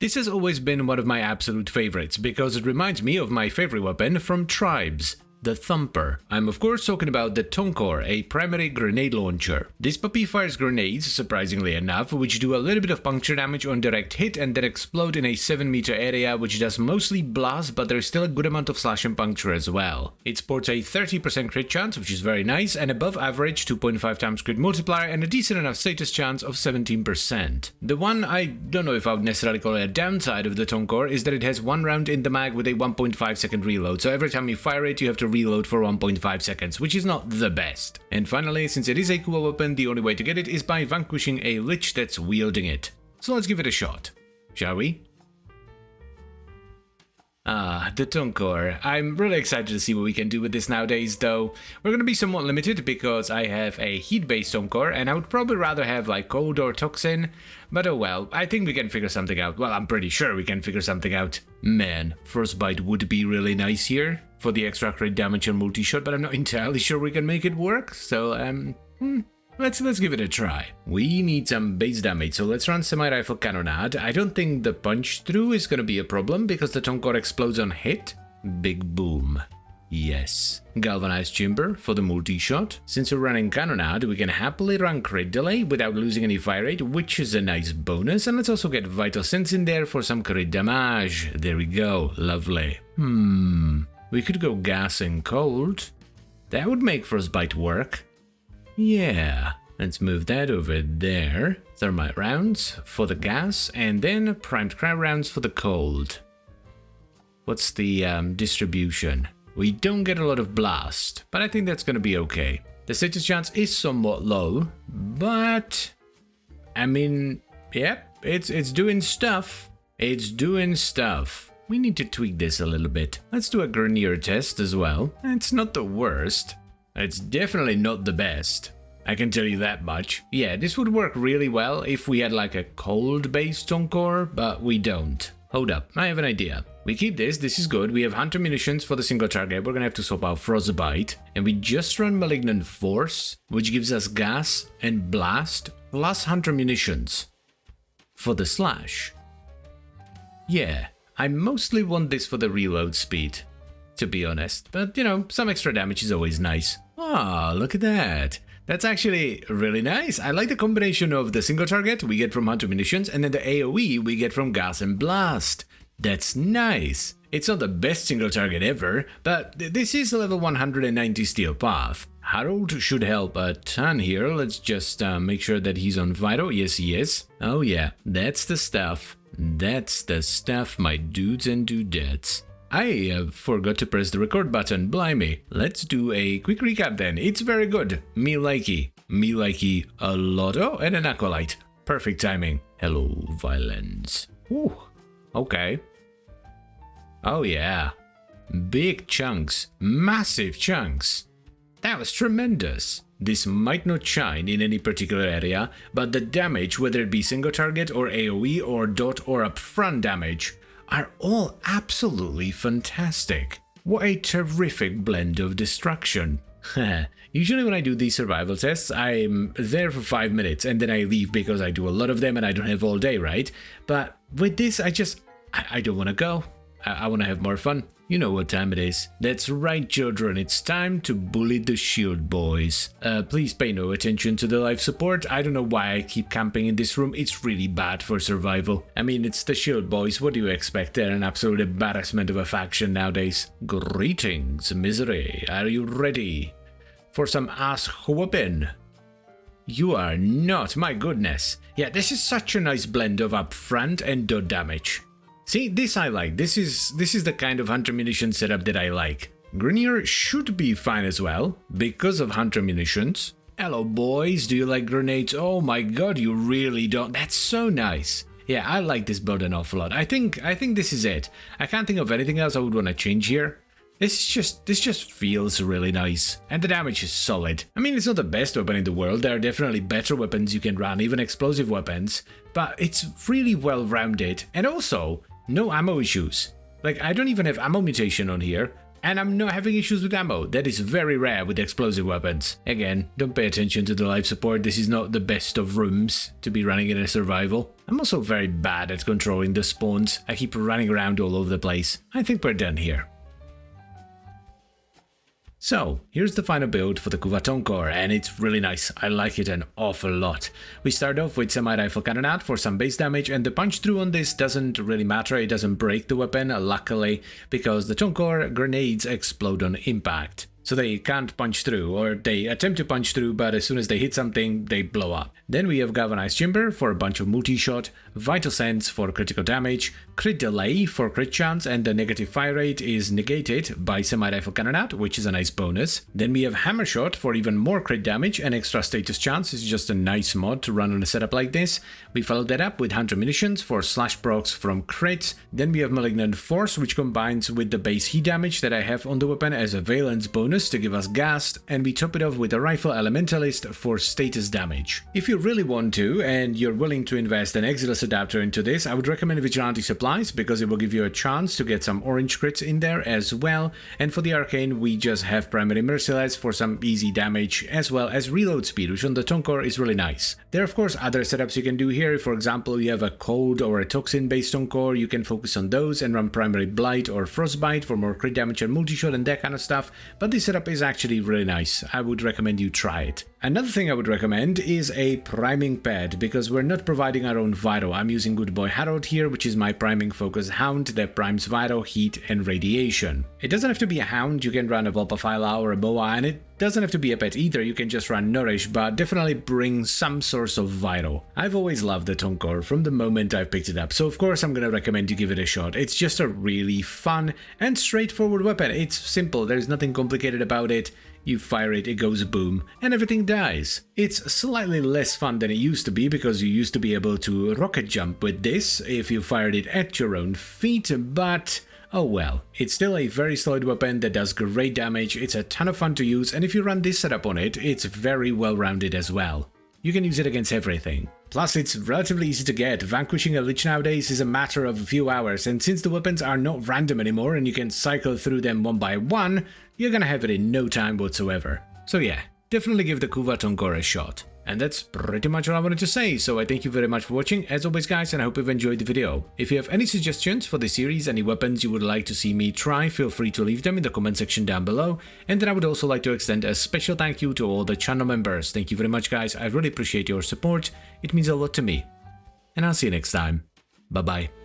This has always been one of my absolute favorites because it reminds me of my favorite weapon from Tribes, the Thumper. I'm of course talking about the Tonkor, a primary grenade launcher. This puppy fires grenades, surprisingly enough, which do a little bit of puncture damage on direct hit and then explode in a 7-meter area, which does mostly blast, but there's still a good amount of slash and puncture as well. It sports a 30% crit chance, which is very nice, and above average 2.5 times crit multiplier and a decent enough status chance of 17%. The one I don't know if I would necessarily call it a downside of the Tonkor is that it has one round in the mag with a 1.5 second reload, so every time you fire it you have to reload for 1.5 seconds, which is not the best. And finally, since it is a cool weapon, the only way to get it is by vanquishing a lich that's wielding it. So let's give it a shot, shall we? The Tonkor. I'm really excited to see what we can do with this nowadays, though. We're gonna be somewhat limited because I have a heat-based Tonkor, and I would probably rather have like cold or toxin, but oh well, I think we can figure something out. Well, I'm pretty sure we can figure something out. Man, Frostbite would be really nice here for the extra crit damage and multi-shot, but I'm not entirely sure we can make it work, so let's give it a try. We need some base damage, so let's run semi-rifle cannonade. I don't think the punch-through is gonna be a problem because the Tonkor explodes on hit. Big boom. Yes. Galvanized chamber for the multi-shot. Since we're running cannonade, we can happily run crit delay without losing any fire rate, which is a nice bonus, and let's also get vital sense in there for some crit damage. There we go. Lovely. We could go gas and cold. That would make Frostbite work. Yeah, let's move that over there. Thermite rounds for the gas, and then primed crab rounds for the cold. What's the distribution? We don't get a lot of blast, but I think that's gonna be okay. The status chance is somewhat low, but I mean, yep, it's doing stuff. It's doing stuff. We need to tweak this a little bit. Let's do a Grenier test as well. It's not the worst. It's definitely not the best. I can tell you that much. Yeah, this would work really well if we had like a cold-based Tonkor, but we don't. Hold up, I have an idea. We keep this is good. We have Hunter munitions for the single target. We're gonna have to swap out Frostbite. And we just run Malignant Force, which gives us gas and blast, plus Hunter munitions for the slash. Yeah, I mostly want this for the reload speed, to be honest. But, you know, some extra damage is always nice. Ah, look at that. That's actually really nice. I like the combination of the single target we get from Hunter munitions and then the AoE we get from gas and blast. That's nice. It's not the best single target ever, but this is a level 190 steel path. Harold should help a ton here. Let's just make sure that he's on vital. Yes, he is. Oh yeah, that's the stuff. That's the stuff, my dudes and dudettes. I forgot to press the record button, blimey. Let's do a quick recap then. It's very good. Me likey a lotto and an acolyte. Perfect timing. Hello, violence. Ooh, okay. Oh yeah. Big chunks, massive chunks. That was tremendous. This might not shine in any particular area, but the damage, whether it be single target or AoE or dot or upfront damage, are all absolutely fantastic. What a terrific blend of destruction. Usually when I do these survival tests, I'm there for 5 minutes and then I leave because I do a lot of them and I don't have all day, right? But with this, I don't want to go. I want to have more fun. You know what time it is. That's right, children, it's time to bully the shield boys. Please pay no attention to the life support. I don't know why I keep camping in this room. It's really bad for survival. I mean, it's the shield boys. What do you expect? They're an absolute embarrassment of a faction nowadays. Greetings, misery. Are you ready for some ass whooping? You are not, my goodness. Yeah, this is such a nice blend of upfront and dot damage. See, this I like. This is the kind of Hunter munition setup that I like. Grenier should be fine as well, because of Hunter munitions. Hello boys, do you like grenades? Oh my god, you really don't. That's so nice. Yeah, I like this build an awful lot. I think this is it. I can't think of anything else I would want to change here. This just feels really nice. And the damage is solid. I mean, it's not the best weapon in the world. There are definitely better weapons you can run, even explosive weapons. But it's really well rounded. And also, no ammo issues. Like, I don't even have ammo mutation on here. And I'm not having issues with ammo. That is very rare with explosive weapons. Again, don't pay attention to the life support. This is not the best of rooms to be running in a survival. I'm also very bad at controlling the spawns. I keep running around all over the place. I think we're done here. So, here's the final build for the Kuva Tonkor, and it's really nice. I like it an awful lot. We start off with semi-rifle cannonade for some base damage, and the punch through on this doesn't really matter. It doesn't break the weapon, luckily, because the Tonkor grenades explode on impact. So they can't punch through, or they attempt to punch through, but as soon as they hit something, they blow up. Then we have Galvanized Chamber for a bunch of multi-shot, Vital Sense for critical damage, Crit Delay for crit chance, and the negative fire rate is negated by Semi-Rifle Cannonade, which is a nice bonus. Then we have Hammer Shot for even more crit damage and extra status chance. It's just a nice mod to run on a setup like this. We followed that up with Hunter Munitions for slash procs from crits. Then we have Malignant Force, which combines with the base heat damage that I have on the weapon as a valence bonus to give us ghast, and we top it off with a Rifle Elementalist for status damage. If you really want to, and you're willing to invest an Exilus adapter into this, I would recommend Vigilante Supplies, because it will give you a chance to get some orange crits in there as well. And for the Arcane, we just have Primary Merciless for some easy damage, as well as reload speed, which on the Tonkor is really nice. There are of course other setups you can do here. For example, you have a cold or a toxin based Tonkor, you can focus on those and run Primary Blight or Frostbite for more crit damage and multi-shot and that kind of stuff, but this setup is actually really nice. I would recommend you try it. Another thing I would recommend is a priming pad, because we're not providing our own Vital. I'm using Good Boy Harold here, which is my priming focus hound that primes Vital, heat and radiation. It doesn't have to be a hound, you can run a Volpaphyla or a Boa, and it doesn't have to be a pet either, you can just run Nourish, but definitely bring some source of Vital. I've always loved the Tonkor from the moment I've picked it up, so of course I'm gonna recommend you give it a shot. It's just a really fun and straightforward weapon. It's simple, there's nothing complicated about it. You fire it, it goes boom, and everything dies. It's slightly less fun than it used to be, because you used to be able to rocket jump with this if you fired it at your own feet, but oh well. It's still a very solid weapon that does great damage, it's a ton of fun to use, and if you run this setup on it, it's very well rounded as well. You can use it against everything. Plus, it's relatively easy to get. Vanquishing a Lich nowadays is a matter of a few hours, and since the weapons are not random anymore and you can cycle through them one by one, you're gonna have it in no time whatsoever. So yeah, definitely give the Kuva Tonkor a shot. And that's pretty much all I wanted to say, so I thank you very much for watching, as always guys, and I hope you've enjoyed the video. If you have any suggestions for the series, any weapons you would like to see me try, feel free to leave them in the comment section down below, and then I would also like to extend a special thank you to all the channel members. Thank you very much guys, I really appreciate your support, it means a lot to me. And I'll see you next time. Bye bye.